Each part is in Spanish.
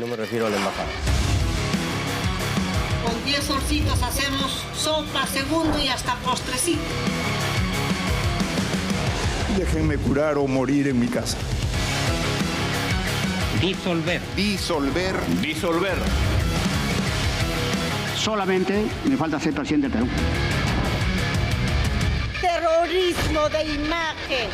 me refiero a la embajada. Con 10 solcitos hacemos sopa, segundo y hasta postrecito. Déjenme curar o morir en mi casa. Disolver. Disolver. Disolver. Solamente me falta ser presidente del Perú. Terrorismo de imagen.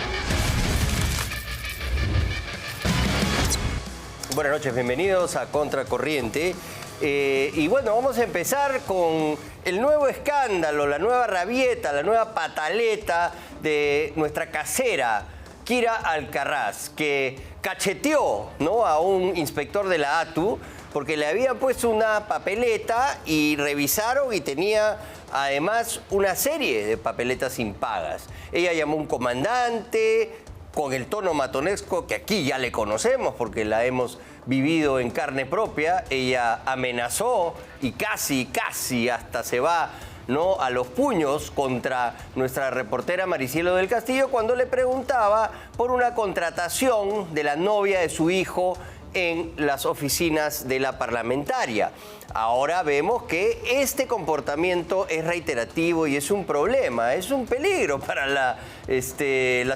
Buenas noches, bienvenidos a Contracorriente. Y bueno, vamos a empezar con el nuevo escándalo, la nueva rabieta, la nueva pataleta de nuestra casera, Kira Alcaraz, que cacheteó, ¿no?, a un inspector de la ATU porque le habían puesto una papeleta y revisaron y tenía además una serie de papeletas impagas. Ella llamó a un comandante con el tono matonesco que aquí ya le conocemos porque la hemos vivido en carne propia. Ella amenazó y casi hasta se va, ¿no?, a los puños contra nuestra reportera Maricielo del Castillo cuando le preguntaba por una contratación de la novia de su hijo en las oficinas de la parlamentaria. Ahora vemos que este comportamiento es reiterativo y es un problema, es un peligro para la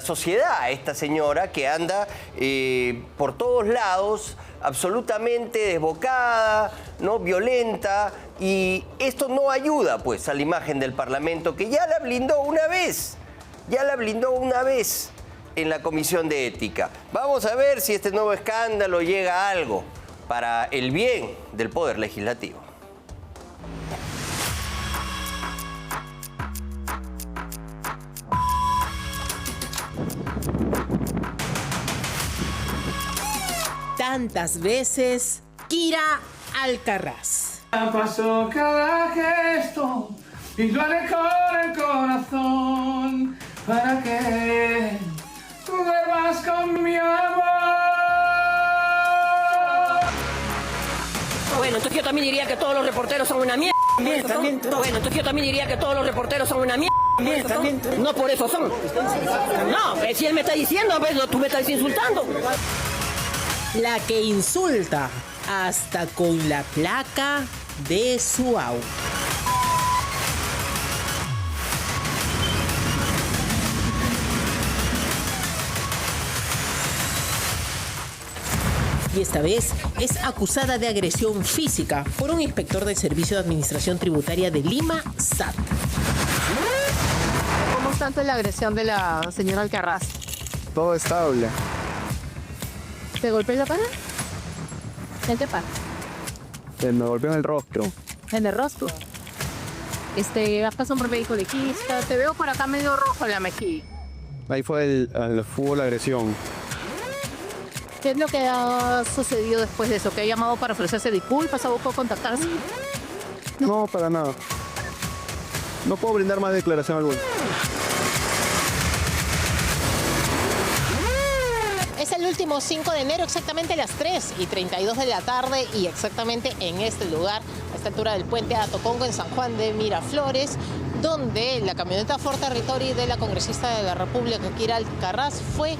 sociedad. Esta señora que anda por todos lados, absolutamente desbocada, ¿no?, violenta, y esto no ayuda pues a la imagen del Parlamento, que ya la blindó una vez, en la Comisión de Ética. Vamos a ver si este nuevo escándalo llega a algo para el bien del Poder Legislativo. Tantas veces, Kira Alcaraz. Pasó cada gesto y lo haré con el corazón para que tú duermas con mi amor. Bueno, entonces yo también diría que todos los reporteros son una mierda. También. Bueno, entonces yo también diría que todos los reporteros son una mierda. También. No por eso son. No, si él me está diciendo, pues, tú me estás insultando. La que insulta hasta con la placa de su auto. Y esta vez es acusada de agresión física por un inspector del Servicio de Administración Tributaria de Lima, SAT. ¿Cómo está la agresión de la señora Alcaraz? Todo estable. ¿Te golpeó en la cara? ¿En qué parte? Me golpeó en el rostro. En el rostro. ¿Has pasado por médico legista? Te veo por acá medio rojo en la mejilla. Ahí fue el fútbol, la agresión. ¿Qué es lo que ha sucedido después de eso? ¿Que ha llamado para ofrecerse disculpas? ¿Ha buscado contactarse? No, para nada. No puedo brindar más declaración alguna. Es el último 5 de enero, exactamente a las 3:32 de la tarde y exactamente en este lugar, a esta altura del puente Atocongo en San Juan de Miraflores, donde la camioneta Ford Territory de la congresista de la República, Kira Alcaraz, fue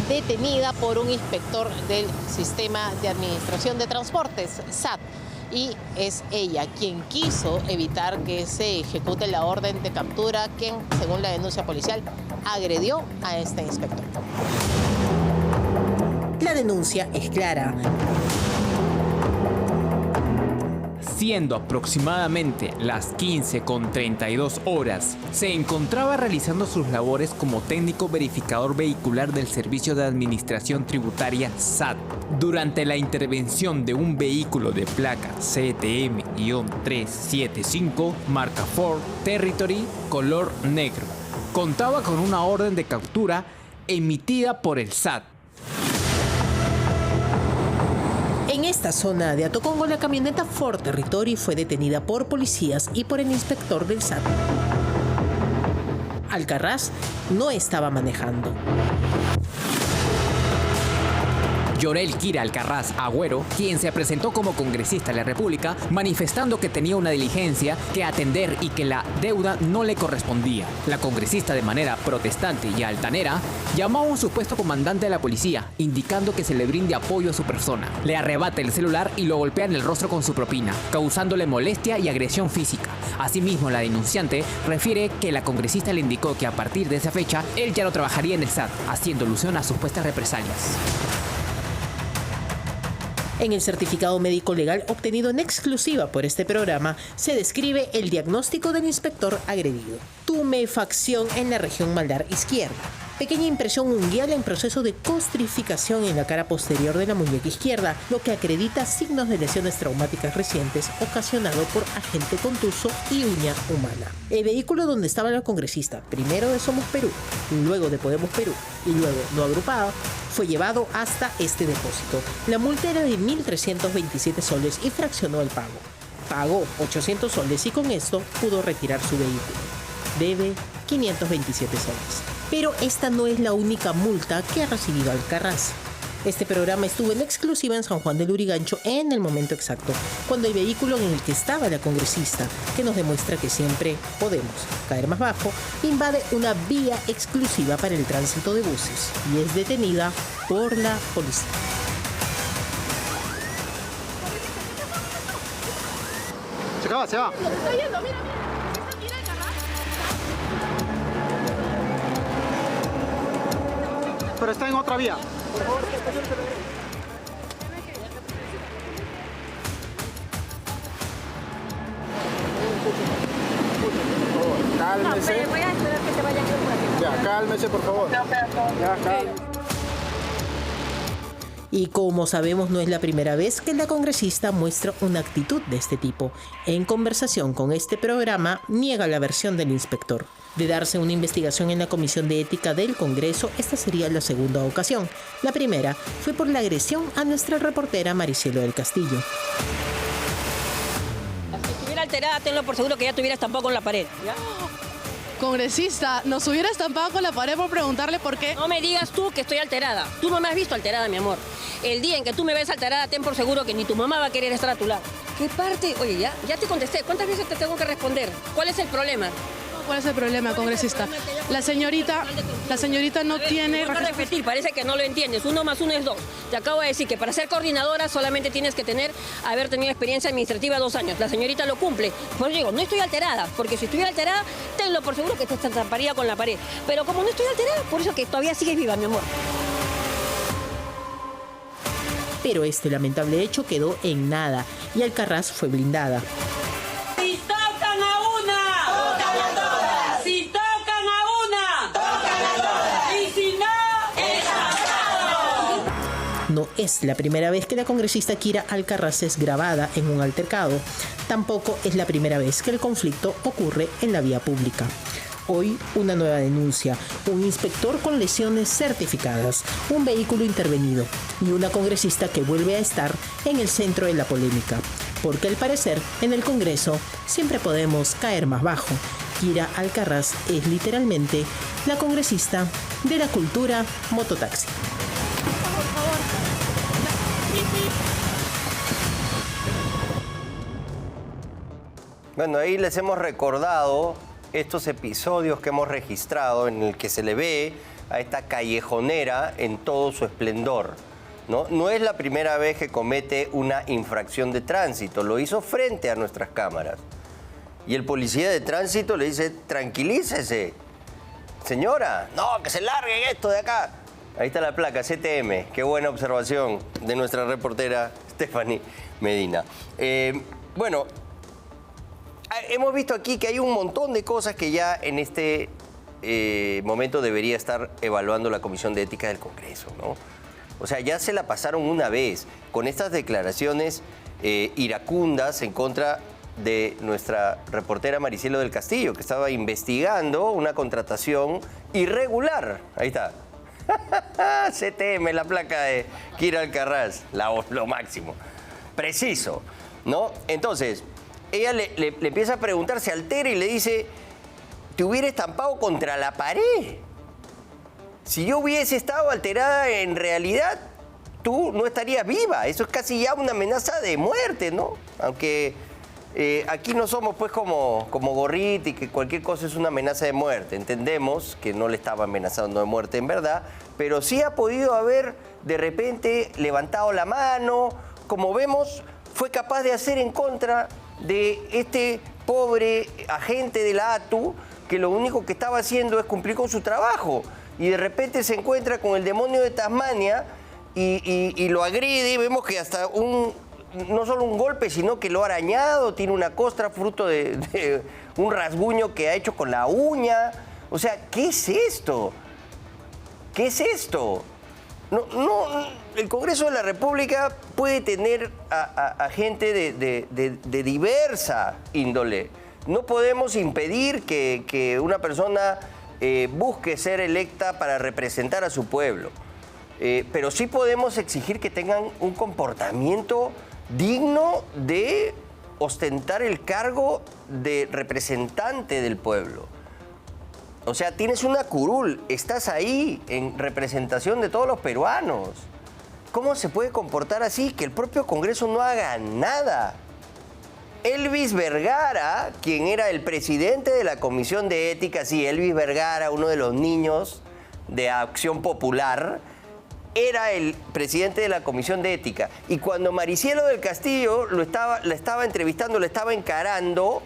detenida por un inspector del Sistema de Administración de Transportes, SAT. Y es ella quien quiso evitar que se ejecute la orden de captura, quien, según la denuncia policial, agredió a este inspector. La denuncia es clara. Siendo aproximadamente las 15:32 horas, se encontraba realizando sus labores como técnico verificador vehicular del Servicio de Administración Tributaria SAT. Durante la intervención de un vehículo de placa CTM-375, marca Ford Territory, color negro. Contaba con una orden de captura emitida por el SAT. En esta zona de Atocongo, la camioneta Ford Territory fue detenida por policías y por el inspector del SAT. Alcaraz no estaba manejando. Yorel Kira Alcaraz Agüero, quien se presentó como congresista de la República, manifestando que tenía una diligencia que atender y que la deuda no le correspondía. La congresista, de manera protestante y altanera, llamó a un supuesto comandante de la policía, indicando que se le brinde apoyo a su persona. Le arrebata el celular y lo golpea en el rostro con su propina, causándole molestia y agresión física. Asimismo, la denunciante refiere que la congresista le indicó que a partir de esa fecha, él ya no trabajaría en el SAT, haciendo alusión a supuestas represalias. En el certificado médico legal obtenido en exclusiva por este programa, se describe el diagnóstico del inspector agredido. Tumefacción en la región malar izquierda. Pequeña impresión unguial en proceso de costrificación en la cara posterior de la muñeca izquierda, lo que acredita signos de lesiones traumáticas recientes ocasionado por agente contuso y uña humana. El vehículo donde estaba la congresista, primero de Somos Perú, luego de Podemos Perú y luego No Agrupada, fue llevado hasta este depósito. La multa era de 1.327 soles y fraccionó el pago. Pagó 800 soles y con esto pudo retirar su vehículo. Debe 527 soles. Pero esta no es la única multa que ha recibido Alcaraz. Este programa estuvo en exclusiva en San Juan del Lurigancho en el momento exacto, cuando el vehículo en el que estaba la congresista, que nos demuestra que siempre podemos caer más bajo, invade una vía exclusiva para el tránsito de buses y es detenida por la policía. Se va. Pero está en otra vía. Cálmese. Voy a esperar que se vayan. Ya, cálmese, por favor. Ya, cálmese. Y como sabemos, no es la primera vez que la congresista muestra una actitud de este tipo. En conversación con este programa, niega la versión del inspector. De darse una investigación en la Comisión de Ética del Congreso, esta sería la segunda ocasión. La primera fue por la agresión a nuestra reportera Maricielo del Castillo. Si estuviera alterada, tenlo por seguro que ya te hubiera estampado con la pared, ¿ya? Congresista, nos hubiera estampado con la pared por preguntarle por qué. No me digas tú que estoy alterada. Tú no me has visto alterada, mi amor. El día en que tú me ves alterada, ten por seguro que ni tu mamá va a querer estar a tu lado. ¿Qué parte? Oye, ya te contesté. ¿Cuántas veces te tengo que responder? ¿Cuál es el problema? ¿Cuál es el problema, congresista? La señorita no tiene... Voy a repetir, parece que no lo entiendes. 1 más 1 es 2. Te acabo de decir que para ser coordinadora solamente tienes que haber tenido experiencia administrativa 2 años. La señorita lo cumple. Por eso digo, no estoy alterada, porque si estuviera alterada, tenlo por seguro que te estamparía con la pared. Pero como no estoy alterada, por eso que todavía sigues viva, mi amor. Pero este lamentable hecho quedó en nada y Alcaraz fue blindada. Si tocan a una, tocan a todas. Si tocan a una, tocan a todas. Y si no, es pasado. No es la primera vez que la congresista Kira Alcaraz es grabada en un altercado. Tampoco es la primera vez que el conflicto ocurre en la vía pública. Hoy, una nueva denuncia, un inspector con lesiones certificadas, un vehículo intervenido y una congresista que vuelve a estar en el centro de la polémica. Porque al parecer, en el Congreso, siempre podemos caer más bajo. Kira Alcaraz es literalmente la congresista de la cultura mototaxi. Bueno, ahí les hemos recordado estos episodios que hemos registrado en el que se le ve a esta callejonera en todo su esplendor, ¿no? No es la primera vez que comete una infracción de tránsito, lo hizo frente a nuestras cámaras. Y el policía de tránsito le dice, tranquilícese, señora, no, que se larguen esto de acá. Ahí está la placa, CTM, qué buena observación de nuestra reportera Stephanie Medina. Bueno, hemos visto aquí que hay un montón de cosas que ya en este momento debería estar evaluando la Comisión de Ética del Congreso, ¿no? O sea, ya se la pasaron una vez con estas declaraciones iracundas en contra de nuestra reportera Maricielo del Castillo, que estaba investigando una contratación irregular. Ahí está. CTM, la placa de Kira Alcaraz, lo máximo. Preciso, ¿no? Entonces, ella le empieza a preguntar, se altera y le dice, te hubiera estampado contra la pared. Si yo hubiese estado alterada en realidad, tú no estarías viva. Eso es casi ya una amenaza de muerte, ¿no? Aunque aquí no somos pues como Gorriti, que cualquier cosa es una amenaza de muerte. Entendemos que no le estaba amenazando de muerte en verdad, pero sí ha podido haber de repente levantado la mano. Como vemos, fue capaz de hacer en contra de este pobre agente de la ATU, que lo único que estaba haciendo es cumplir con su trabajo. Y de repente se encuentra con el demonio de Tasmania y lo agrede. Vemos que hasta no solo un golpe, sino que lo ha arañado, tiene una costra fruto de un rasguño que ha hecho con la uña. O sea, ¿qué es esto? ¿Qué es esto? El Congreso de la República puede tener a gente de diversa índole. No podemos impedir que una persona busque ser electa para representar a su pueblo. Pero sí podemos exigir que tengan un comportamiento digno de ostentar el cargo de representante del pueblo. O sea, tienes una curul, estás ahí en representación de todos los peruanos. ¿Cómo se puede comportar así? Que el propio Congreso no haga nada. Elvis Vergara, quien era el presidente de la Comisión de Ética, sí, Elvis Vergara, uno de los niños de Acción Popular, era el presidente de la Comisión de Ética. Y cuando Maricielo del Castillo la estaba entrevistando, le estaba encarando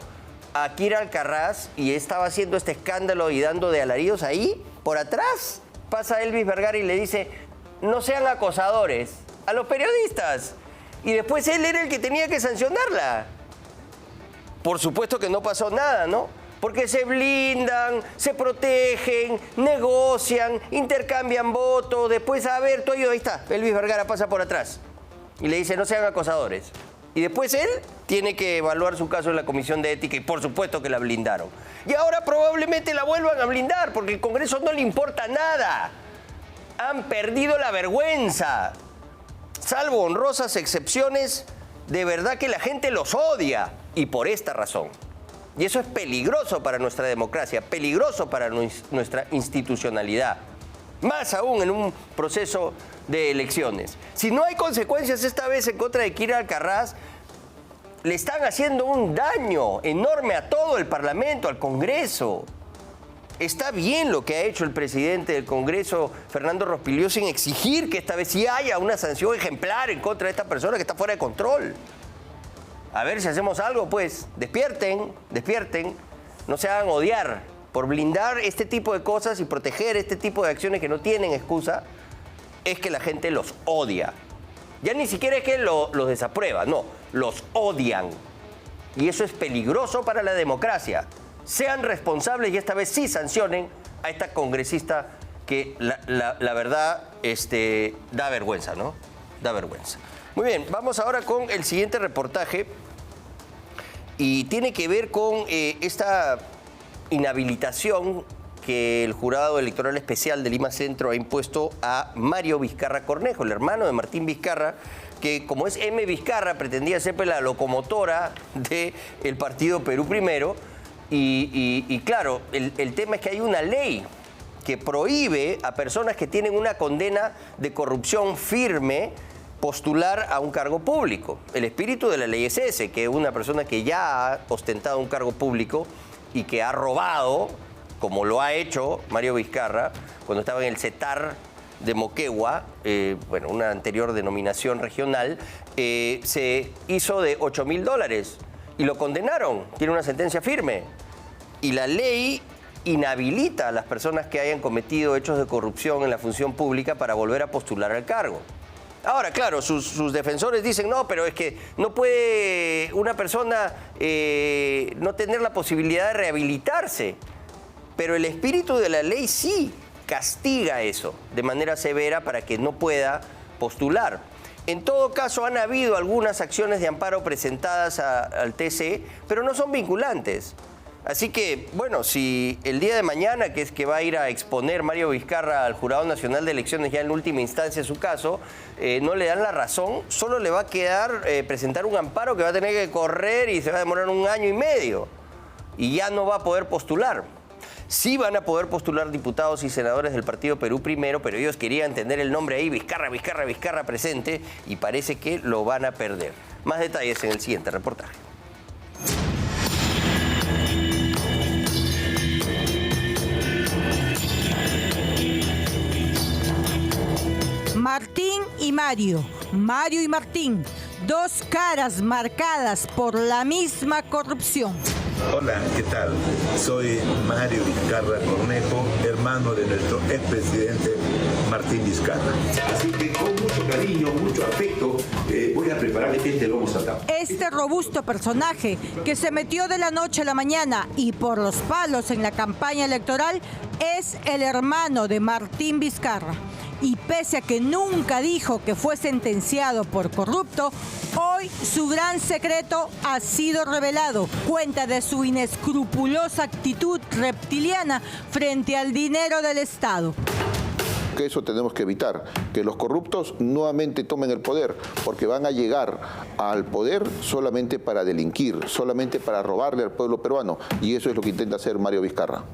a Kira Alcaraz y estaba haciendo este escándalo y dando de alaridos ahí, por atrás, pasa Elvis Vergara y le dice, no sean acosadores a los periodistas. Y después él era el que tenía que sancionarla. Por supuesto que no pasó nada, ¿no? Porque se blindan, se protegen, negocian, intercambian votos. Después, a ver, tú ahí está, Elvis Vergara pasa por atrás y le dice, no sean acosadores. Y después él tiene que evaluar su caso en la Comisión de Ética y por supuesto que la blindaron. Y ahora probablemente la vuelvan a blindar porque al Congreso no le importa nada. Han perdido la vergüenza. Salvo honrosas excepciones, de verdad que la gente los odia. Y por esta razón. Y eso es peligroso para nuestra democracia, peligroso para nuestra institucionalidad. Más aún en un proceso de elecciones. Si no hay consecuencias esta vez en contra de Kira Alcaraz, le están haciendo un daño enorme a todo el Parlamento, al Congreso. Está bien lo que ha hecho el presidente del Congreso, Fernando Rospigliosi, en exigir que esta vez sí haya una sanción ejemplar en contra de esta persona que está fuera de control. A ver si hacemos algo, pues. Despierten, no se hagan odiar por blindar este tipo de cosas y proteger este tipo de acciones que no tienen excusa. Es que la gente los odia. Ya ni siquiera es que los desaprueba, no, los odian. Y eso es peligroso para la democracia. Sean responsables y esta vez sí sancionen a esta congresista que la verdad da vergüenza, ¿no? Da vergüenza. Muy bien, vamos ahora con el siguiente reportaje y tiene que ver con esta inhabilitación que el Jurado Electoral Especial de Lima Centro ha impuesto a Mario Vizcarra Cornejo, el hermano de Martín Vizcarra, que como es M. Vizcarra pretendía ser la locomotora del partido Perú Primero. Y claro, el tema es que hay una ley que prohíbe a personas que tienen una condena de corrupción firme postular a un cargo público. El espíritu de la ley es ese, que una persona que ya ha ostentado un cargo público y que ha robado, como lo ha hecho Mario Vizcarra cuando estaba en el CETAR de Moquegua, una anterior denominación regional, se hizo de $8.000 y lo condenaron, tiene una sentencia firme. Y la ley inhabilita a las personas que hayan cometido hechos de corrupción en la función pública para volver a postular al cargo. Ahora, claro, sus defensores dicen, no, pero es que no puede una persona no tener la posibilidad de rehabilitarse. Pero el espíritu de la ley sí castiga eso de manera severa para que no pueda postular. En todo caso, han habido algunas acciones de amparo presentadas al TC, pero no son vinculantes. Así que, bueno, si el día de mañana, que es que va a ir a exponer Mario Vizcarra al Jurado Nacional de Elecciones, ya en última instancia su caso, no le dan la razón, solo le va a quedar presentar un amparo que va a tener que correr y se va a demorar 1 año y medio. Y ya no va a poder postular. Sí van a poder postular diputados y senadores del Partido Perú Primero, pero ellos querían tener el nombre ahí, Vizcarra presente, y parece que lo van a perder. Más detalles en el siguiente reportaje. Martín y Mario, Mario y Martín, dos caras marcadas por la misma corrupción. Hola, ¿qué tal? Soy Mario Vizcarra Cornejo, hermano de nuestro expresidente Martín Vizcarra. Así que con mucho cariño, mucho afecto, voy a preparar este lomo saltado. Este robusto personaje que se metió de la noche a la mañana y por los palos en la campaña electoral es el hermano de Martín Vizcarra. Y pese a que nunca dijo que fue sentenciado por corrupto, hoy su gran secreto ha sido revelado. Cuenta de su inescrupulosa actitud reptiliana frente al dinero del Estado. Que eso tenemos que evitar, que los corruptos nuevamente tomen el poder, porque van a llegar al poder solamente para delinquir, solamente para robarle al pueblo peruano, y eso es lo que intenta hacer Mario Vizcarra.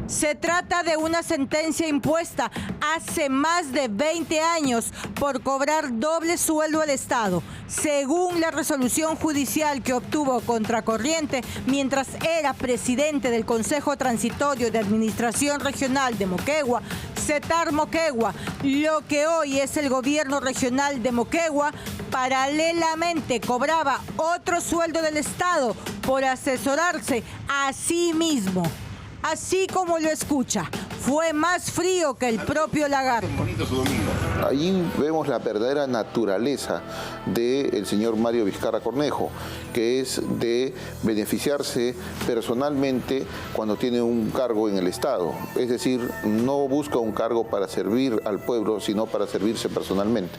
Se trata de una sentencia impuesta hace más de 20 años por cobrar doble sueldo al Estado. Según la resolución judicial que obtuvo Contracorriente mientras era presidente del Consejo Transitorio de Administración Regional de Moquegua, CETAR Moquegua, lo que hoy es el gobierno regional de Moquegua, paralelamente cobraba otro sueldo del Estado por asesorarse a sí mismo. Así como lo escucha, fue más frío que el propio lagarto. Ahí vemos la verdadera naturaleza del señor Mario Vizcarra Cornejo, que es de beneficiarse personalmente cuando tiene un cargo en el Estado. Es decir, no busca un cargo para servir al pueblo, sino para servirse personalmente.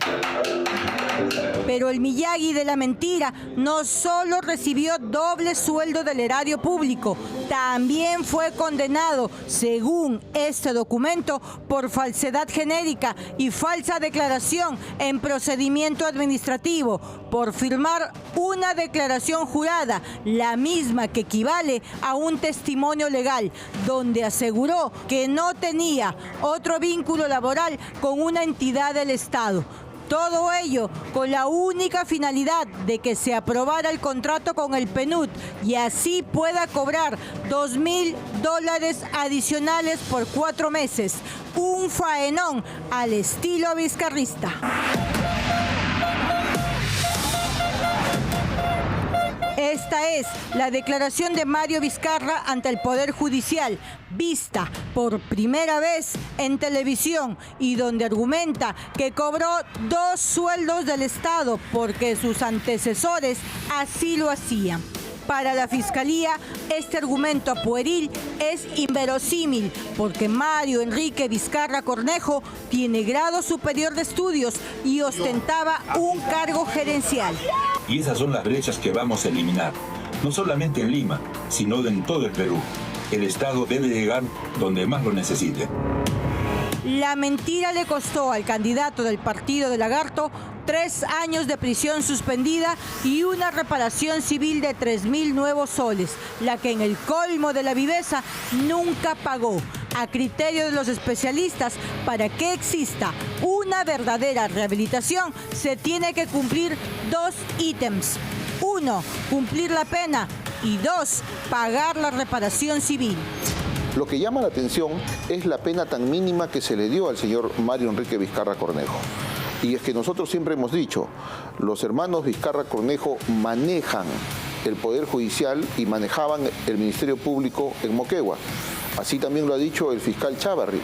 Pero el Miyagi de la mentira no solo recibió doble sueldo del erario público, también fue condenado, según este documento, por falsedad genérica y falsa declaración en procedimiento administrativo, por firmar una declaración jurada, la misma que equivale a un testimonio legal, donde aseguró que no tenía otro vínculo laboral con una entidad del Estado. Todo ello con la única finalidad de que se aprobara el contrato con el PNUD y así pueda cobrar $2,000 adicionales por 4 meses. Un faenón al estilo vizcarrista. Esta es la declaración de Mario Vizcarra ante el Poder Judicial, vista por primera vez en televisión y donde argumenta que cobró 2 sueldos del Estado porque sus antecesores así lo hacían. Para la Fiscalía, este argumento pueril es inverosímil porque Mario Enrique Vizcarra Cornejo tiene grado superior de estudios y ostentaba un cargo gerencial. Y esas son las brechas que vamos a eliminar, no solamente en Lima, sino en todo el Perú. El Estado debe llegar donde más lo necesite. La mentira le costó al candidato del partido de Lagarto 3 años de prisión suspendida y una reparación civil de 3.000 nuevos soles, la que en el colmo de la viveza nunca pagó. A criterio de los especialistas, para que exista una verdadera rehabilitación, se tiene que cumplir 2 ítems. 1, cumplir la pena y 2, pagar la reparación civil. Lo que llama la atención es la pena tan mínima que se le dio al señor Mario Enrique Vizcarra Cornejo. Y es que nosotros siempre hemos dicho, los hermanos Vizcarra Cornejo manejan el Poder Judicial y manejaban el Ministerio Público en Moquegua. Así también lo ha dicho el fiscal Chávarri,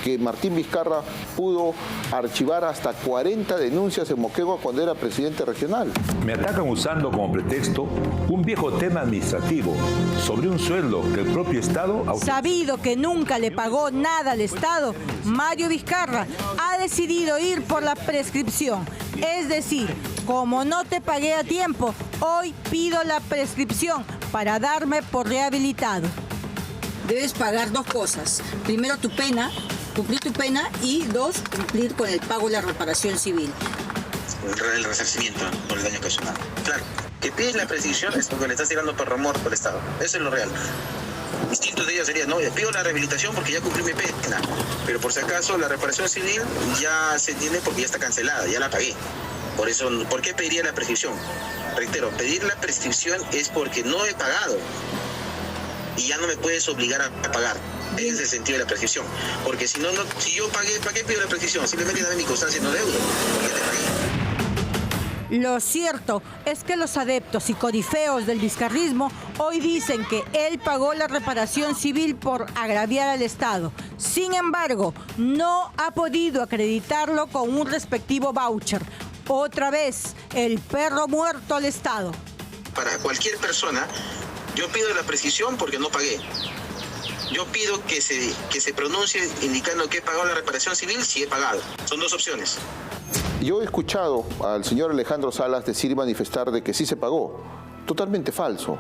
que Martín Vizcarra pudo archivar hasta 40 denuncias en Moquegua cuando era presidente regional. Me atacan usando como pretexto un viejo tema administrativo sobre un sueldo que el propio Estado... Sabido que nunca le pagó nada al Estado, Mario Vizcarra ha decidido ir por la prescripción. Es decir, como no te pagué a tiempo, hoy pido la prescripción para darme por rehabilitado. Debes pagar 2 cosas. Primero tu pena, cumplir tu pena, y 2, cumplir con el pago de la reparación civil. El resarcimiento por el daño ocasionado. Claro, que pides la prescripción es porque le estás tirando por remor por el Estado. Eso es lo real. Distinto de ellas sería, no, pido la rehabilitación porque ya cumplí mi pena, pero por si acaso la reparación civil ya se entiende porque ya está cancelada, ya la pagué. Por eso, ¿por qué pediría la prescripción? Reitero, pedir la prescripción es porque no he pagado y ya no me puedes obligar a pagar. Ese es el sentido de la prescripción. Porque si no, si yo pagué, ¿para qué pido la prescripción? Simplemente dame mi constancia, no deudo, porque te pagué. Lo cierto es que los adeptos y corifeos del vizcarrismo hoy dicen que él pagó la reparación civil por agraviar al Estado. Sin embargo, no ha podido acreditarlo con un respectivo voucher. Otra vez, el perro muerto al Estado. Para cualquier persona, yo pido la prescripción porque no pagué. Yo pido que se pronuncie indicando que he pagado la reparación civil si he pagado. Son dos opciones. Yo he escuchado al señor Alejandro Salas decir y manifestar de que sí se pagó. Totalmente falso.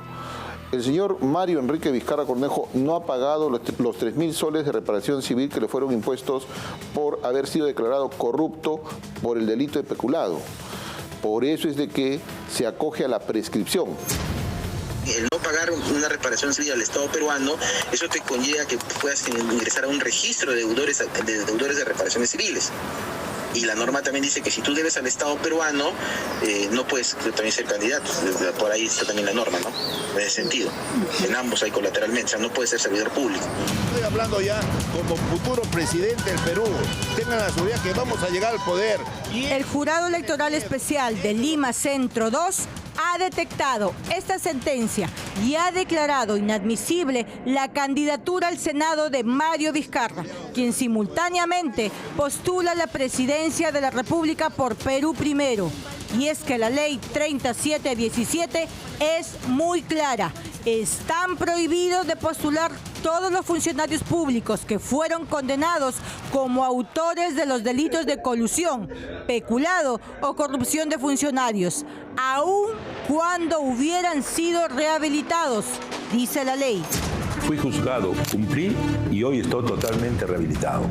El señor Mario Enrique Vizcarra Cornejo no ha pagado los 3.000 soles de reparación civil que le fueron impuestos por haber sido declarado corrupto por el delito de peculado. Por eso es de que se acoge a la prescripción. El no pagar una reparación civil al Estado peruano, eso te conlleva que puedas ingresar a un registro de deudores de reparaciones civiles. Y la norma también dice que si tú debes al Estado peruano, no puedes también ser candidato. Por ahí está también la norma, ¿no? En ese sentido. En ambos hay colateralmente, o sea, no puedes ser servidor público. Estoy hablando ya como futuro presidente del Perú. Tengan la seguridad que vamos a llegar al poder. El Jurado Electoral Especial de Lima Centro 2 ha detectado esta sentencia y ha declarado inadmisible la candidatura al Senado de Mario Vizcarra, quien simultáneamente postula la presidencia de la República por Perú Primero. Y es que la ley 3717 es muy clara. Están prohibidos de postular todos los funcionarios públicos que fueron condenados como autores de los delitos de colusión, peculado o corrupción de funcionarios, aun cuando hubieran sido rehabilitados, dice la ley. Fui juzgado, cumplí y hoy estoy totalmente rehabilitado.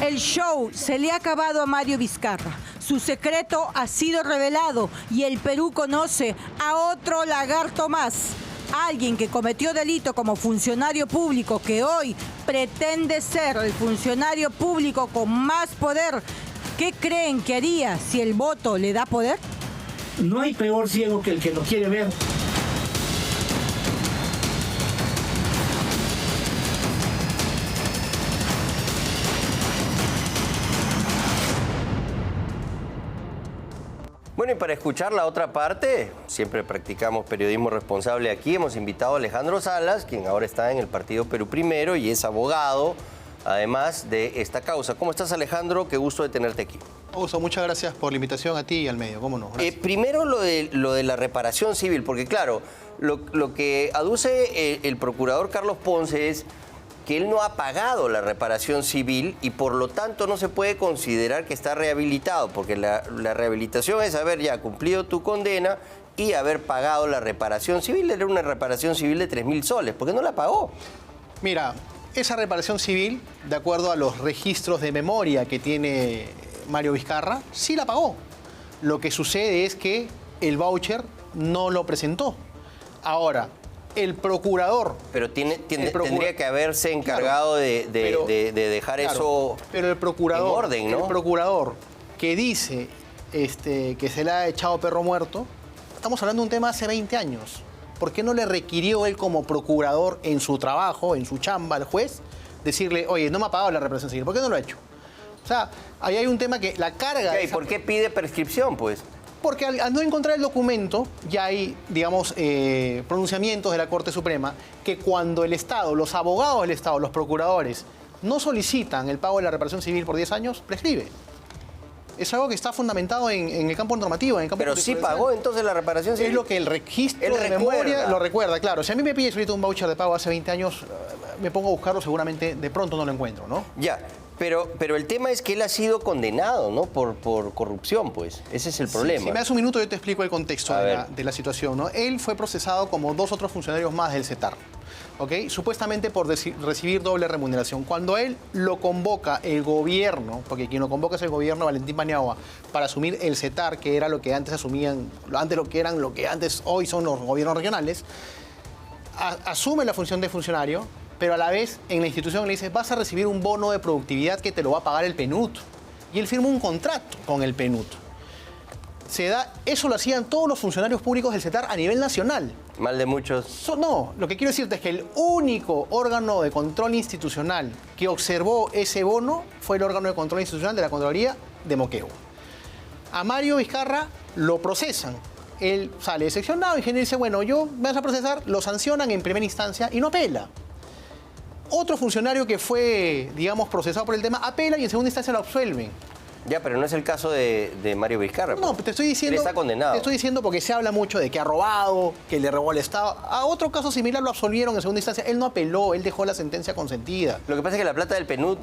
El show se le ha acabado a Mario Vizcarra. Su secreto ha sido revelado y el Perú conoce a otro lagarto más. Alguien que cometió delito como funcionario público, que hoy pretende ser el funcionario público con más poder. ¿Qué creen que haría si el voto le da poder? No hay peor ciego que el que no quiere ver. Bueno, y para escuchar la otra parte, siempre practicamos periodismo responsable aquí, hemos invitado a Alejandro Salas, quien ahora está en el partido Perú Primero y es abogado, además de esta causa. ¿Cómo estás, Alejandro? Qué gusto de tenerte aquí. Augusto, muchas gracias por la invitación a ti y al medio, ¿cómo no? Primero lo de la reparación civil, porque claro, lo que aduce el procurador Carlos Ponce es que él no ha pagado la reparación civil y por lo tanto no se puede considerar que está rehabilitado, porque la rehabilitación es haber ya cumplido tu condena y haber pagado la reparación civil. Era una reparación civil de 3.000 soles, ¿por qué no la pagó? Mira, esa reparación civil, de acuerdo a los registros de memoria que tiene Mario Vizcarra, sí la pagó. Lo que sucede es que el voucher no lo presentó. Ahora, el procurador... Pero tendría que haberse encargado de dejar eso pero el procurador, en orden, ¿no? El procurador que dice que se le ha echado perro muerto, estamos hablando de un tema hace 20 años. ¿Por qué no le requirió él como procurador en su trabajo, en su chamba al juez, decirle, oye, no me ha pagado la reparación civil? ¿Por qué no lo ha hecho? O sea, ahí hay un tema que la carga... ¿Y por qué pide prescripción, pues? Porque al no encontrar el documento, ya hay, digamos, pronunciamientos de la Corte Suprema que cuando el Estado, los abogados del Estado, los procuradores, no solicitan el pago de la reparación civil por 10 años, prescribe. Es algo que está fundamentado en el campo normativo, en el campo Pero sí pagó entonces la reparación civil. Es lo que el registro de memoria lo recuerda, claro. Si a mí me pides ahorita un voucher de pago hace 20 años, me pongo a buscarlo, seguramente de pronto no lo encuentro, ¿no? Ya. Pero el tema es que él ha sido condenado, ¿no? Por corrupción, pues. Ese es el problema. Si me das un minuto, yo te explico el contexto de la situación, ¿no? Él fue procesado como 2 otros funcionarios más del CETAR, ¿ok? Supuestamente por recibir doble remuneración. Cuando él lo convoca el gobierno, porque quien lo convoca es el gobierno, Valentín Paniagua, para asumir el CETAR, que era lo que antes asumían, antes hoy son los gobiernos regionales, asume la función de funcionario, pero a la vez en la institución le dice, vas a recibir un bono de productividad que te lo va a pagar el PNUD. Y él firma un contrato con el PNUD. Eso lo hacían todos los funcionarios públicos del CETAR a nivel nacional. Mal de muchos. No, lo que quiero decirte es que el único órgano de control institucional que observó ese bono fue el órgano de control institucional de la Contraloría de Moquegua. A Mario Vizcarra lo procesan. Él sale decepcionado, el ingeniero dice, bueno, me vas a procesar, lo sancionan en primera instancia y no apela. Otro funcionario que fue, digamos, procesado por el tema, apela y en segunda instancia lo absuelven. Ya, pero no es el caso de Mario Vizcarra. No, te estoy diciendo... Él está condenado. Te estoy diciendo porque se habla mucho de que ha robado, que le robó al Estado. A otro caso similar lo absolvieron en segunda instancia. Él no apeló, él dejó la sentencia consentida. Lo que pasa es que la plata del PNUD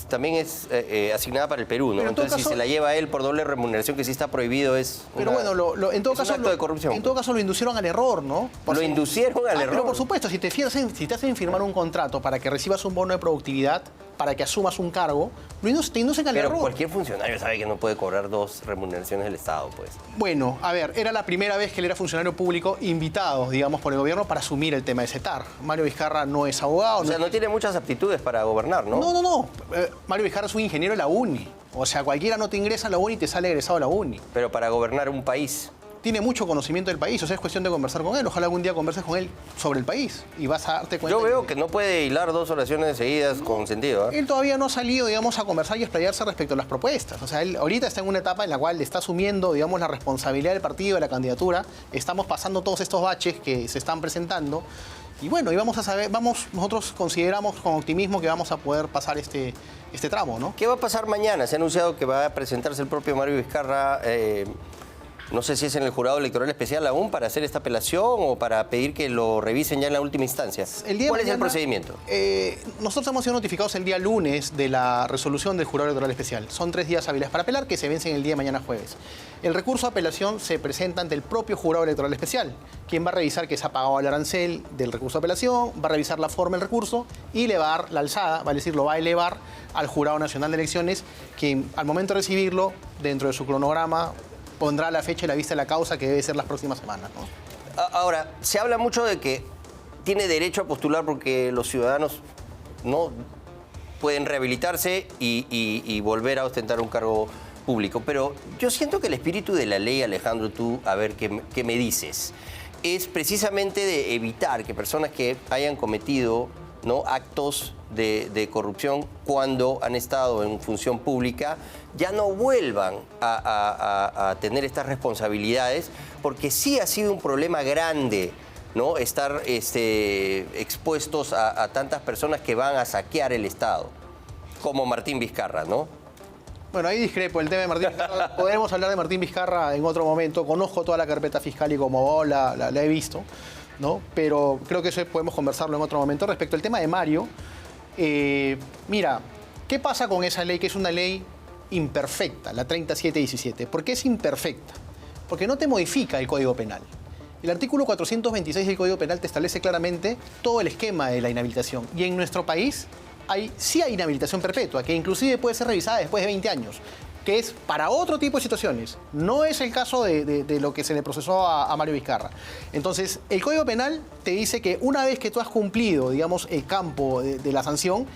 también es asignada para el Perú, ¿no? Pero entonces, caso, si se la lleva él por doble remuneración, que sí está prohibido, es pero bueno, en todo caso, un acto de corrupción. En todo caso lo inducieron al error, ¿no? Lo inducieron al error. Pero por supuesto, si te hacen firmar un contrato para que recibas un bono de productividad, para que asumas un cargo, te inducen al error. Pero cualquier funcionario sabe que no puede cobrar dos remuneraciones del Estado, pues. Bueno, a ver, era la primera vez que él era funcionario público invitado, digamos, por el gobierno para asumir el tema de CETAR. Mario Vizcarra no es abogado. O sea, no tiene muchas aptitudes para gobernar, ¿no? No. Mario Vizcarra es un ingeniero de la UNI. O sea, cualquiera no te ingresa a la UNI y te sale egresado a la UNI. Pero para gobernar un país... Tiene mucho conocimiento del país, o sea, es cuestión de conversar con él. Ojalá algún día converses con él sobre el país y vas a darte cuenta. Yo veo que no puede hilar dos oraciones seguidas con sentido. Él todavía no ha salido, digamos, a conversar y explayarse respecto a las propuestas. O sea, él ahorita está en una etapa en la cual está asumiendo, digamos, la responsabilidad del partido, de la candidatura. Estamos pasando todos estos baches que se están presentando. Y bueno, y vamos a saber, nosotros consideramos con optimismo que vamos a poder pasar este tramo, ¿no? ¿Qué va a pasar mañana? Se ha anunciado que va a presentarse el propio Mario Vizcarra. No sé si es en el jurado electoral especial aún para hacer esta apelación o para pedir que lo revisen ya en la última instancia. ¿Cuál es el procedimiento? Nosotros hemos sido notificados el día lunes de la resolución del jurado electoral especial. Son 3 días hábiles para apelar que se vencen el día de mañana jueves. El recurso de apelación se presenta ante el propio jurado electoral especial, quien va a revisar que se ha pagado el arancel del recurso de apelación, va a revisar la forma del recurso y le va a dar la alzada, va a decir, lo va a elevar al Jurado Nacional de Elecciones, quien al momento de recibirlo, dentro de su cronograma, pondrá la fecha y la vista de la causa, que debe ser las próximas semanas, ¿no? Ahora, se habla mucho de que tiene derecho a postular porque los ciudadanos no pueden rehabilitarse y volver a ostentar un cargo público. Pero yo siento que el espíritu de la ley, Alejandro, tú, a ver qué me dices, es precisamente de evitar que personas que hayan cometido, ¿no?, actos de corrupción cuando han estado en función pública ya no vuelvan a tener estas responsabilidades, porque sí ha sido un problema grande, ¿no?, estar expuestos a tantas personas que van a saquear el Estado, como Martín Vizcarra, ¿no? Bueno, ahí discrepo el tema de Martín Vizcarra. Podremos hablar de Martín Vizcarra en otro momento. Conozco toda la carpeta fiscal y como vos la he visto, ¿no? Pero creo que eso podemos conversarlo en otro momento. Respecto al tema de Mario, mira, ¿qué pasa con esa ley que es una ley imperfecta, la 3717? ¿Por qué es imperfecta? Porque no te modifica el Código Penal. El artículo 426 del Código Penal te establece claramente todo el esquema de la inhabilitación. Y en nuestro país sí hay inhabilitación perpetua, que inclusive puede ser revisada después de 20 años, que es para otro tipo de situaciones. No es el caso de lo que se le procesó a Mario Vizcarra. Entonces, el Código Penal te dice que una vez que tú has cumplido, digamos, el campo de la sanción,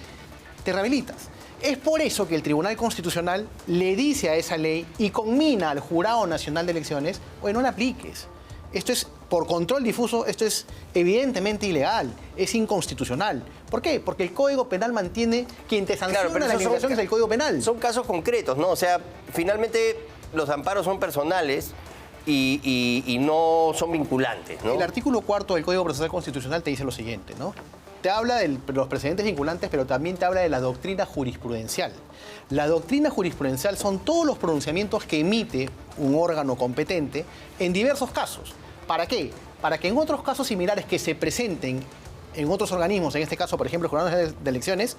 te rehabilitas. Es por eso que el Tribunal Constitucional le dice a esa ley y conmina al Jurado Nacional de Elecciones, oye, no la apliques. Esto es, por control difuso, esto es evidentemente ilegal, es inconstitucional. ¿Por qué? Porque el Código Penal mantiene quien te sanciona las limitaciones del Código Penal. Son casos concretos, ¿no? O sea, finalmente los amparos son personales y no son vinculantes, ¿no? El artículo 4 del Código Procesal Constitucional te dice lo siguiente, ¿no? Te habla de los precedentes vinculantes, pero también te habla de la doctrina jurisprudencial. La doctrina jurisprudencial son todos los pronunciamientos que emite un órgano competente en diversos casos. ¿Para qué? Para que en otros casos similares que se presenten en otros organismos, en este caso, por ejemplo, el Jurado de Elecciones,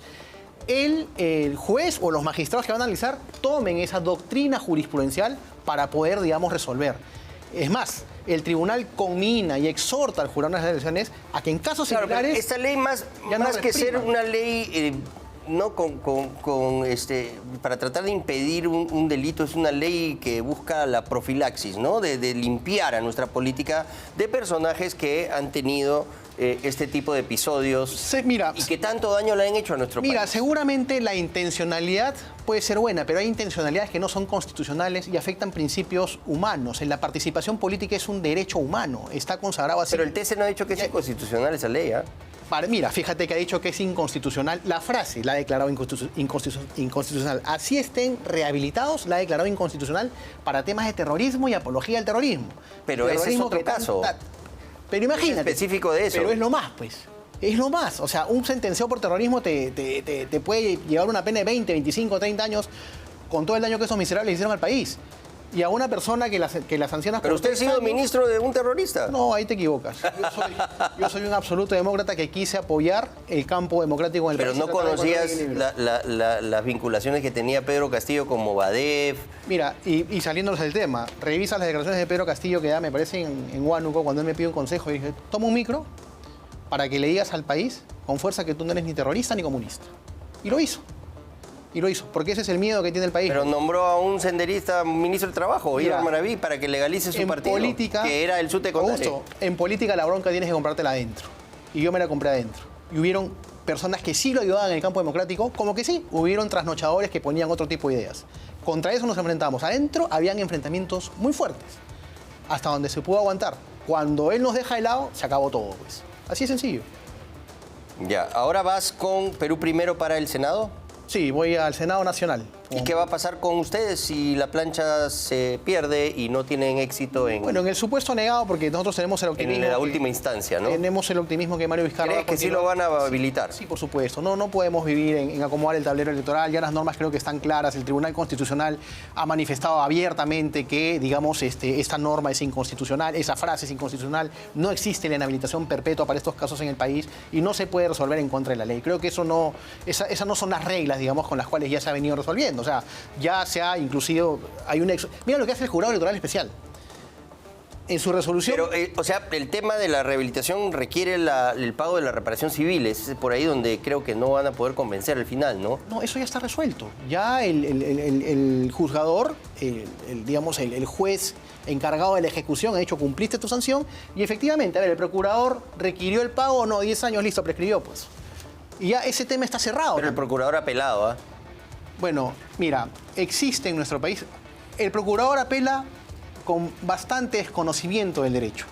el juez o los magistrados que van a analizar tomen esa doctrina jurisprudencial para poder, digamos, resolver. Es más, el tribunal conmina y exhorta al Jurado de Elecciones a que en casos similares... Esta ley más que ser una ley no para tratar de impedir un delito es una ley que busca la profilaxis, ¿no? De limpiar a nuestra política de personajes que han tenido este tipo de episodios y que tanto daño le han hecho a nuestro país. Mira, seguramente la intencionalidad puede ser buena, pero hay intencionalidades que no son constitucionales y afectan principios humanos. En la participación política es un derecho humano, está consagrado así. Pero el TC no ha dicho que es inconstitucional esa ley, ¿ah? Mira, fíjate que ha dicho que es inconstitucional. La frase la ha declarado inconstitucional. Así estén rehabilitados, la ha declarado inconstitucional para temas de terrorismo y apología al terrorismo. Pero ese es otro caso. Pero imagínate. Es específico de eso. Pero es lo más, pues. Es lo más. O sea, un sentenciado por terrorismo te puede llevar una pena de 20, 25, 30 años con todo el daño que esos miserables hicieron al país. Y a una persona que la sancionas... ¿Pero usted ha sido ministro de un terrorista? No, ahí te equivocas. Yo soy un absoluto demócrata que quise apoyar el campo democrático en el país. Pero no conocías las vinculaciones que tenía Pedro Castillo con Movadef. Mira, y saliéndonos del tema, revisa las declaraciones de Pedro Castillo que ya me parece en Huánuco, cuando él me pide un consejo, y dije, toma un micro para que le digas al país con fuerza que tú no eres ni terrorista ni comunista. Y lo hizo. Y lo hizo, porque ese es el miedo que tiene el país. Pero nombró a un senderista ministro del Trabajo, Iván Maraví, para que legalice su partido, que era el Sute Condare. En política la bronca tienes que comprártela adentro. Y yo me la compré adentro. Y hubieron personas que sí lo ayudaban en el campo democrático, como que sí, hubieron trasnochadores que ponían otro tipo de ideas. Contra eso nos enfrentamos. Adentro habían enfrentamientos muy fuertes, hasta donde se pudo aguantar. Cuando él nos deja de lado, se acabó todo, pues. Así de sencillo. Ya, ¿ahora vas con Perú Primero para el Senado? Sí, voy al Senado Nacional. ¿Y qué va a pasar con ustedes si la plancha se pierde y no tienen éxito en...? Bueno, en el supuesto negado, porque nosotros tenemos el optimismo... En la última instancia, ¿no? Tenemos el optimismo que Mario Vizcarra... ¿Crees que sí lo van a habilitar? Sí, por supuesto. No podemos vivir en acomodar el tablero electoral. Ya las normas creo que están claras. El Tribunal Constitucional ha manifestado abiertamente que, digamos, esta norma es inconstitucional, esa frase es inconstitucional. No existe la inhabilitación perpetua para estos casos en el país y no se puede resolver en contra de la ley. Creo que esas no son las reglas, digamos, con las cuales ya se ha venido resolviendo. O sea, ya se ha inclusive... Mira lo que hace el Jurado Electoral Especial. En su resolución... Pero, o sea, el tema de la rehabilitación requiere el pago de la reparación civil. Es por ahí donde creo que no van a poder convencer al final, ¿no? No, eso ya está resuelto. Ya el juzgador, digamos, el juez encargado de la ejecución ha dicho, cumpliste tu sanción. Y efectivamente, a ver, el procurador requirió el pago, no, 10 años, listo, prescribió, pues. Y ya ese tema está cerrado. Pero el procurador ha apelado, ¿ah? Bueno, mira, existe en nuestro país... El procurador apela con bastante desconocimiento del derecho.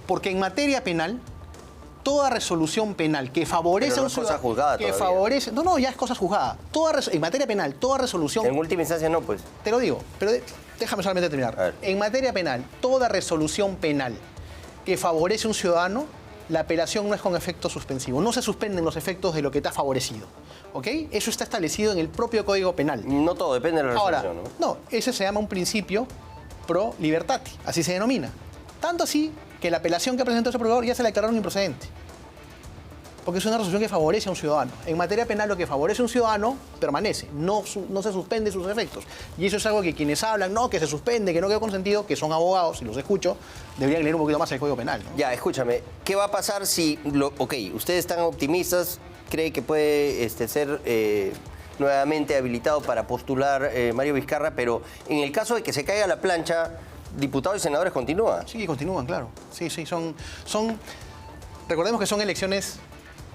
Porque en materia penal, toda resolución penal que favorece a un ciudadano... Pero no es cosa juzgada que favorece... No, ya es cosa juzgada. En materia penal, toda resolución... En última instancia no, pues. Te lo digo, pero déjame solamente terminar. En materia penal, toda resolución penal que favorece a un ciudadano, la apelación no es con efecto suspensivo. No se suspenden los efectos de lo que te ha favorecido. ¿Ok? Eso está establecido en el propio Código Penal. No todo, depende de la resolución, ahora, no, ese se llama un principio pro libertate, así se denomina. Tanto así que la apelación que presentó ese procurador ya se la declararon improcedente. Porque es una resolución que favorece a un ciudadano. En materia penal, lo que favorece a un ciudadano permanece, no se suspende sus efectos. Y eso es algo que quienes hablan, no, que se suspende, que no quedó consentido, que son abogados, y los escucho, deberían leer un poquito más el Código Penal, ¿no? Ya, escúchame, ¿qué va a pasar si, ustedes están optimistas, cree que puede ser nuevamente habilitado para postular Mario Vizcarra, pero en el caso de que se caiga la plancha, diputados y senadores continúan? Sí, continúan, claro. Sí, recordemos que son elecciones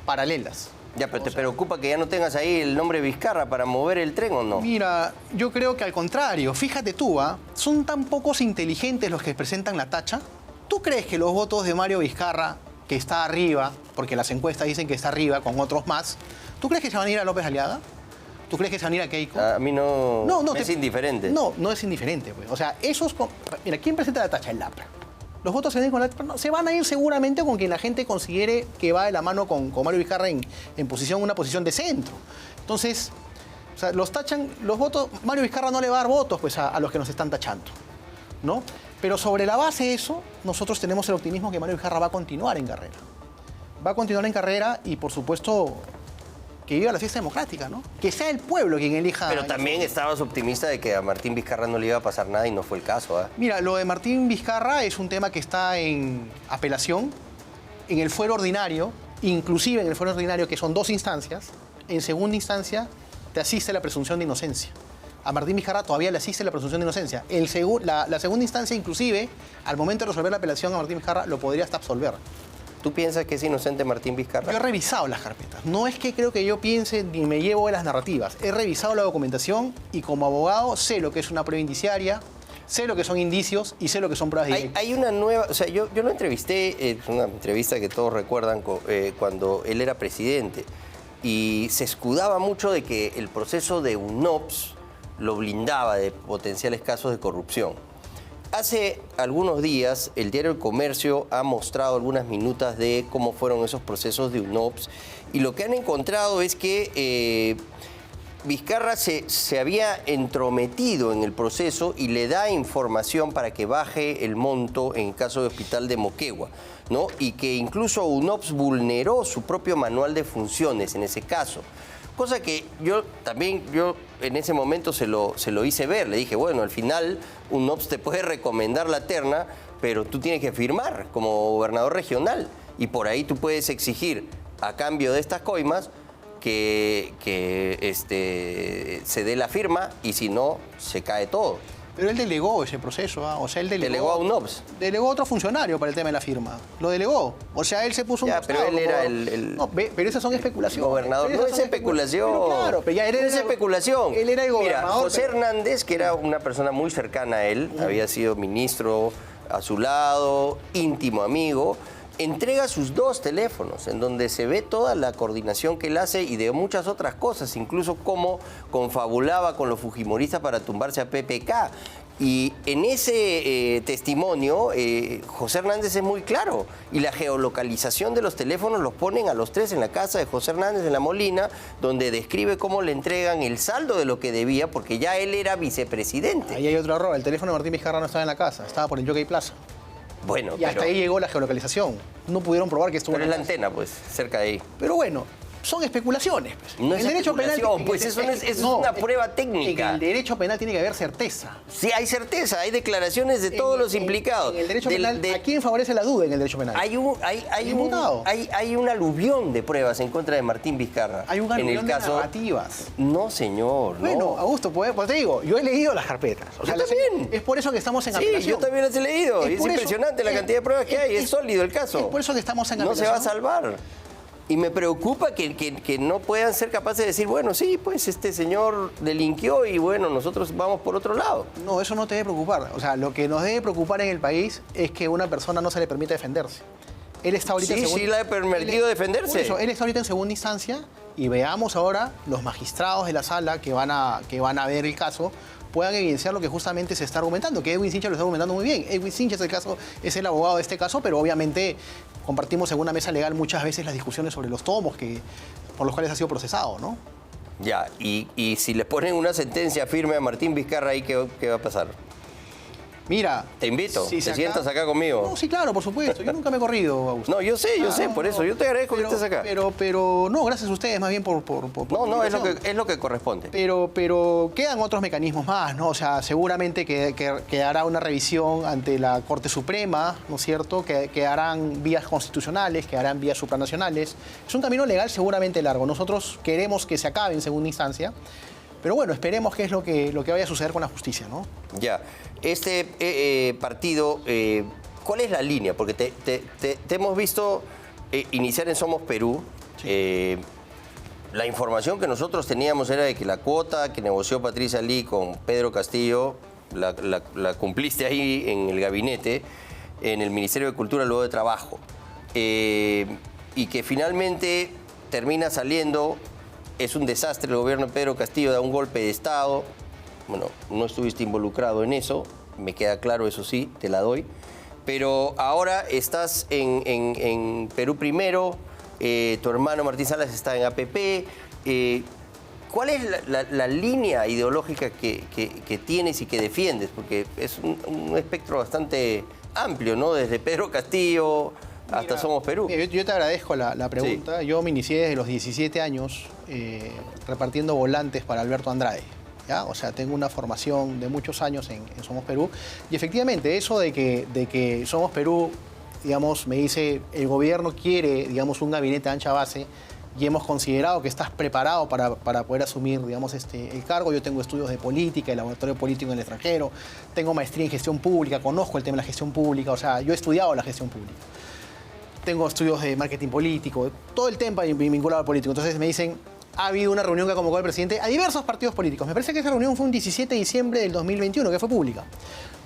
paralelas. Ya, pero ¿te preocupa que ya no tengas ahí el nombre Vizcarra para mover el tren o no? Mira, yo creo que al contrario. Fíjate tú, son tan pocos inteligentes los que presentan la tacha. ¿Tú crees que los votos de Mario Vizcarra, que está arriba, porque las encuestas dicen que está arriba con otros más, ¿tú crees que se van a ir a López Aliaga? ¿Tú crees que se van a ir a Keiko? A mí no es indiferente. No es indiferente, pues. O sea, mira, ¿quién presenta la tacha? El LAPRA. Los votos se van a ir seguramente con quien la gente considere que va de la mano con Mario Vizcarra en una posición de centro. Entonces, o sea, los votos, Mario Vizcarra no le va a dar votos pues, a los que nos están tachando, ¿no? Pero sobre la base de eso, nosotros tenemos el optimismo que Mario Vizcarra va a continuar en carrera. Va a continuar en carrera y, por supuesto, que viva la fiesta democrática, ¿no? Que sea el pueblo quien elija... Pero también estabas optimista de que a Martín Vizcarra no le iba a pasar nada y no fue el caso, ¿eh? Mira, lo de Martín Vizcarra es un tema que está en apelación, en el fuero ordinario, inclusive en el fuero ordinario, que son 2 instancias, en segunda instancia te asiste la presunción de inocencia. A Martín Vizcarra todavía le asiste la presunción de inocencia. La segunda instancia, inclusive, al momento de resolver la apelación a Martín Vizcarra, lo podría hasta absolver. ¿Tú piensas que es inocente Martín Vizcarra? Yo he revisado las carpetas. No es que creo que yo piense ni me llevo de las narrativas. He revisado la documentación y como abogado sé lo que es una prueba indiciaria, sé lo que son indicios y sé lo que son pruebas directas. Hay una nueva, o sea, yo lo entrevisté, es una entrevista que todos recuerdan cuando él era presidente y se escudaba mucho de que el proceso de UNOPS lo blindaba de potenciales casos de corrupción. Hace algunos días el diario El Comercio ha mostrado algunas minutas de cómo fueron esos procesos de UNOPS y lo que han encontrado es que Vizcarra se había entrometido en el proceso y le da información para que baje el monto en el caso de Hospital de Moquegua, ¿no? Y que incluso UNOPS vulneró su propio manual de funciones en ese caso. Cosa que yo en ese momento se lo hice ver. Le dije, bueno, al final UNOPS te puede recomendar la terna, pero tú tienes que firmar como gobernador regional. Y por ahí tú puedes exigir, a cambio de estas coimas, que se dé la firma y si no, se cae todo. Pero él delegó ese proceso, ¿ah? O sea, él delegó a UNOPS. Delegó a otro funcionario para el tema de la firma. Lo delegó. O sea, él se puso un pero él era el... No, pero esas son especulaciones. Gobernador. No es especulación. Pero claro, pero ya él era... es especulación. Él era el gobernador. Mira, José Hernández, que era una persona muy cercana a él, había sido ministro a su lado, íntimo amigo, entrega sus 2 teléfonos, en donde se ve toda la coordinación que él hace y de muchas otras cosas, incluso cómo confabulaba con los fujimoristas para tumbarse a PPK. Y en ese testimonio, José Hernández es muy claro. Y la geolocalización de los teléfonos los ponen a los 3 en la casa de José Hernández en La Molina, donde describe cómo le entregan el saldo de lo que debía, porque ya él era vicepresidente. Ahí hay otro error. El teléfono de Martín Vizcarra no estaba en la casa, estaba por el Jockey Plaza. Bueno, y hasta ahí llegó la geolocalización. No pudieron probar que estuvo en la antena, pues, cerca de ahí. Pero bueno, son especulaciones. Pues. No es derecho penal. Pues eso es una prueba técnica. En el derecho penal tiene que haber certeza. Sí, hay certeza, hay declaraciones de todos los implicados. En el derecho penal, ¿a quién favorece la duda en el derecho penal? Hay un aluvión de pruebas en contra de Martín Vizcarra. Hay un aluvión de narrativas. No, señor. Bueno, no. Augusto, pues te digo, yo he leído las carpetas. O sea, yo también. Es por eso que estamos en apelación. Sí, yo también las he leído. Es impresionante la cantidad de pruebas que hay. Es sólido el caso. Es por eso que estamos en No apelación. se va a salvar. Y me preocupa que no puedan ser capaces de decir, bueno, sí, pues este señor delinquió y bueno, nosotros vamos por otro lado. No, eso no te debe preocupar. O sea, lo que nos debe preocupar en el país es que a una persona no se le permite defenderse. Él está ahorita en segunda... Sí, le ha permitido defenderse. Por eso, él está ahorita en segunda instancia y veamos ahora los magistrados de la sala que van a ver el caso puedan evidenciar lo que justamente se está argumentando, que Edwin Sincha lo está argumentando muy bien. Edwin Sincha es el abogado de este caso, pero obviamente compartimos en una mesa legal muchas veces las discusiones sobre los tomos por los cuales ha sido procesado, ¿no? Ya, y si le ponen una sentencia firme a Martín Vizcarra, ¿ahí qué va a pasar? Mira... Te invito, te sientas acá conmigo. No, sí, claro, por supuesto. Yo nunca me he corrido, Augusto. No, yo sé, por eso. Yo te agradezco que estés acá. Pero no, gracias a ustedes, más bien por no, es lo que corresponde. Pero quedan otros mecanismos más, ¿no? O sea, seguramente que hará una revisión ante la Corte Suprema, ¿no es cierto? Que harán vías constitucionales, que harán vías supranacionales. Es un camino legal seguramente largo. Nosotros queremos que se acabe en segunda instancia. Pero bueno, esperemos qué es lo que vaya a suceder con la justicia, ¿no? Ya. Este partido, ¿cuál es la línea? Porque te hemos visto iniciar en Somos Perú. Sí. La información que nosotros teníamos era de que la cuota que negoció Patricia Lee con Pedro Castillo, la cumpliste ahí en el gabinete, en el Ministerio de Cultura, luego de Trabajo. Y que finalmente termina saliendo... Es un desastre el gobierno de Pedro Castillo, da un golpe de Estado. Bueno, no estuviste involucrado en eso, me queda claro, eso sí, te la doy. Pero ahora estás en Perú Primero, tu hermano Martín Salas está en APP. ¿Cuál es la línea ideológica que tienes y que defiendes? Porque es un espectro bastante amplio, ¿no? Desde Pedro Castillo... Hasta Somos Perú. Yo te agradezco la pregunta. Sí. Yo me inicié desde los 17 años repartiendo volantes para Alberto Andrade. ¿Ya? O sea, tengo una formación de muchos años en Somos Perú. Y efectivamente, eso de que Somos Perú, digamos, me dice, el gobierno quiere, digamos, un gabinete de ancha base, y hemos considerado que estás preparado para poder asumir, digamos, el cargo. Yo tengo estudios de política, el laboratorio político en el extranjero, tengo maestría en gestión pública, conozco el tema de la gestión pública, o sea, yo he estudiado la gestión pública. Tengo estudios de marketing político, todo el tema vinculado al político. Entonces me dicen, ha habido una reunión que ha convocado el presidente a diversos partidos políticos. Me parece que esa reunión fue un 17 de diciembre del 2021, que fue pública,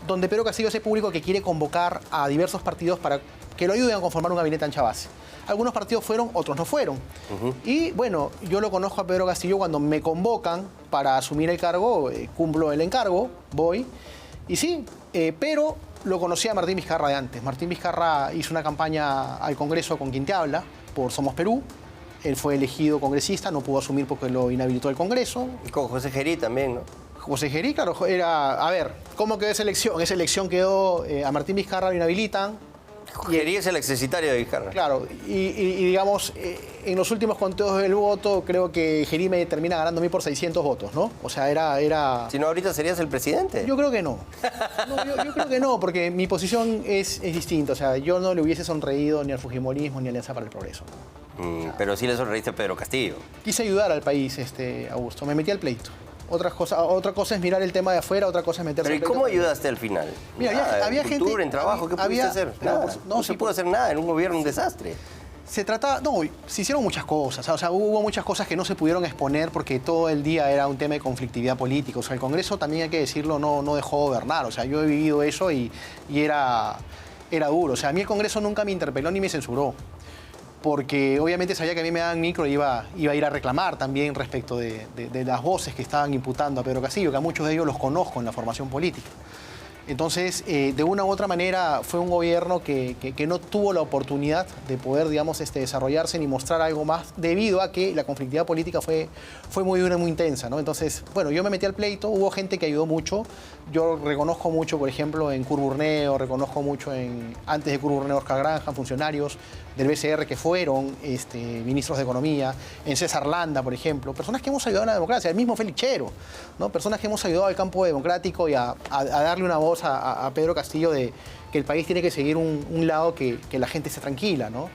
donde Pedro Castillo hace público que quiere convocar a diversos partidos para que lo ayuden a conformar un gabinete ancha base. Algunos partidos fueron, otros no fueron. Y bueno, yo lo conozco a Pedro Castillo cuando me convocan para asumir el cargo, cumplo el encargo, voy. Y sí, pero lo conocía a Martín Vizcarra de antes. Martín Vizcarra hizo una campaña al Congreso con quien te habla, por Somos Perú. Él fue elegido congresista, no pudo asumir porque lo inhabilitó el Congreso. Y con José Gerí también, ¿no? José Gerí, claro, era... A ver, ¿cómo quedó esa elección? Esa elección quedó... a Martín Vizcarra lo inhabilitan. Gerí es el excesitario de Vizcarra. Claro, y digamos, en los últimos conteos del voto, creo que Gerí me termina ganando a mí por 600 votos, ¿no? O sea, era... Si no, ahorita serías el presidente. Yo creo que no. Yo creo que no, porque mi posición es distinta. O sea, yo no le hubiese sonreído ni al fujimorismo ni a Alianza para el Progreso. Pero sí le sonreíste a Pedro Castillo. Quise ayudar al país, Augusto. Me metí al pleito. Otra cosa es mirar el tema de afuera, otra cosa es meterse ¿Pero y al pleito. cómo ayudaste al final? Mira, había en gente... cultura, en trabajo, ¿qué pudiste hacer? Nada. No se pudo hacer nada, en un gobierno un desastre. Se trataba... No, se hicieron muchas cosas. O sea, hubo muchas cosas que no se pudieron exponer porque todo el día era un tema de conflictividad política. O sea, el Congreso, también hay que decirlo, no dejó gobernar. O sea, yo he vivido eso y era duro. O sea, a mí el Congreso nunca me interpeló ni me censuró. Porque obviamente sabía que a mí me daban micro y iba a ir a reclamar también respecto de las voces que estaban imputando a Pedro Castillo, que a muchos de ellos los conozco en la formación política. Entonces, de una u otra manera, fue un gobierno que no tuvo la oportunidad de poder, digamos, desarrollarse ni mostrar algo más, debido a que la conflictividad política fue muy dura y muy intensa, ¿no? Entonces, bueno, yo me metí al pleito, hubo gente que ayudó mucho. Yo reconozco mucho, por ejemplo, en Curburneo, reconozco mucho antes de Curburneo, Oscar Granja, funcionarios del BCR que fueron ministros de Economía, en César Landa, por ejemplo, personas que hemos ayudado a la democracia, el mismo Félix Chero, ¿no? Personas que hemos ayudado al campo democrático y a darle una voz a Pedro Castillo de que el país tiene que seguir un lado que la gente esté tranquila, ¿no?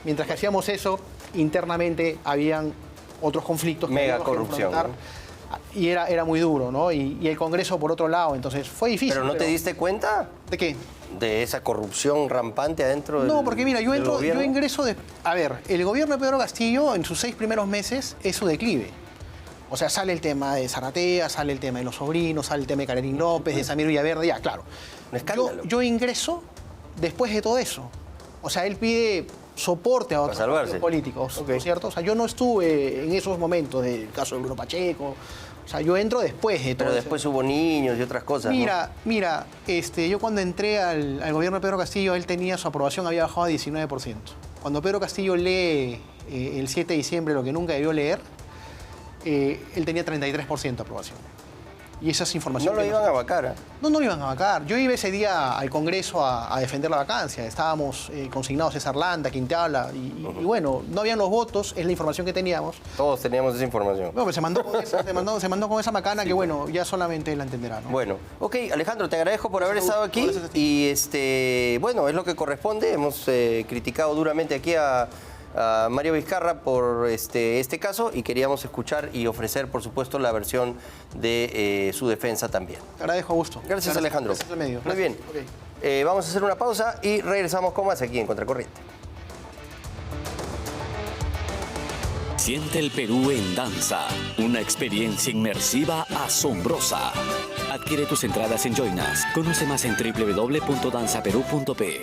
Mientras que hacíamos eso, internamente habían otros conflictos. Mega corrupción, ¿no? Y era muy duro, ¿no? Y el Congreso por otro lado, entonces fue difícil. ¿Pero no te diste cuenta? ¿De qué? De esa corrupción rampante adentro del No, porque mira, yo ingreso de... A ver, el gobierno de Pedro Castillo en sus 6 primeros meses es su declive. O sea, sale el tema de Zaratea, sale el tema de los sobrinos, sale el tema de Karenín López, de Samir Villaverde, ya, claro. Un escándalo. Yo ingreso después de todo eso. O sea, él pide soporte a otros partidos políticos, ¿no es cierto? O sea, yo no estuve en esos momentos del caso de Bruno Pacheco. O sea, yo entro después de todo. Pero después hubo niños y otras cosas, Mira, yo cuando entré al gobierno de Pedro Castillo, él tenía su aprobación, había bajado a 19%. Cuando Pedro Castillo lee el 7 de diciembre lo que nunca debió leer, él tenía 33% de aprobación. Y esa es información. No lo iban a vacar. No lo iban a vacar. Yo iba ese día al Congreso a defender la vacancia. Estábamos consignados César Landa, quien te habla. Y bueno, no habían los votos, es la información que teníamos. Todos teníamos esa información. No, pero se mandó con esa macana que, bueno, ya solamente él la entenderá, ¿no? Bueno, ok, Alejandro, te agradezco por haber estado aquí. Y bueno, es lo que corresponde. Hemos criticado duramente aquí a Mario Vizcarra por este caso y queríamos escuchar y ofrecer, por supuesto, la versión de su defensa también. Te agradezco, Augusto. Gracias, Alejandro. Gracias al medio. Muy bien. Okay. Vamos a hacer una pausa y regresamos con más aquí en Contracorriente. Siente el Perú en danza, una experiencia inmersiva asombrosa. Adquiere tus entradas en Join Us. Conoce más en www.danzaperú.pe.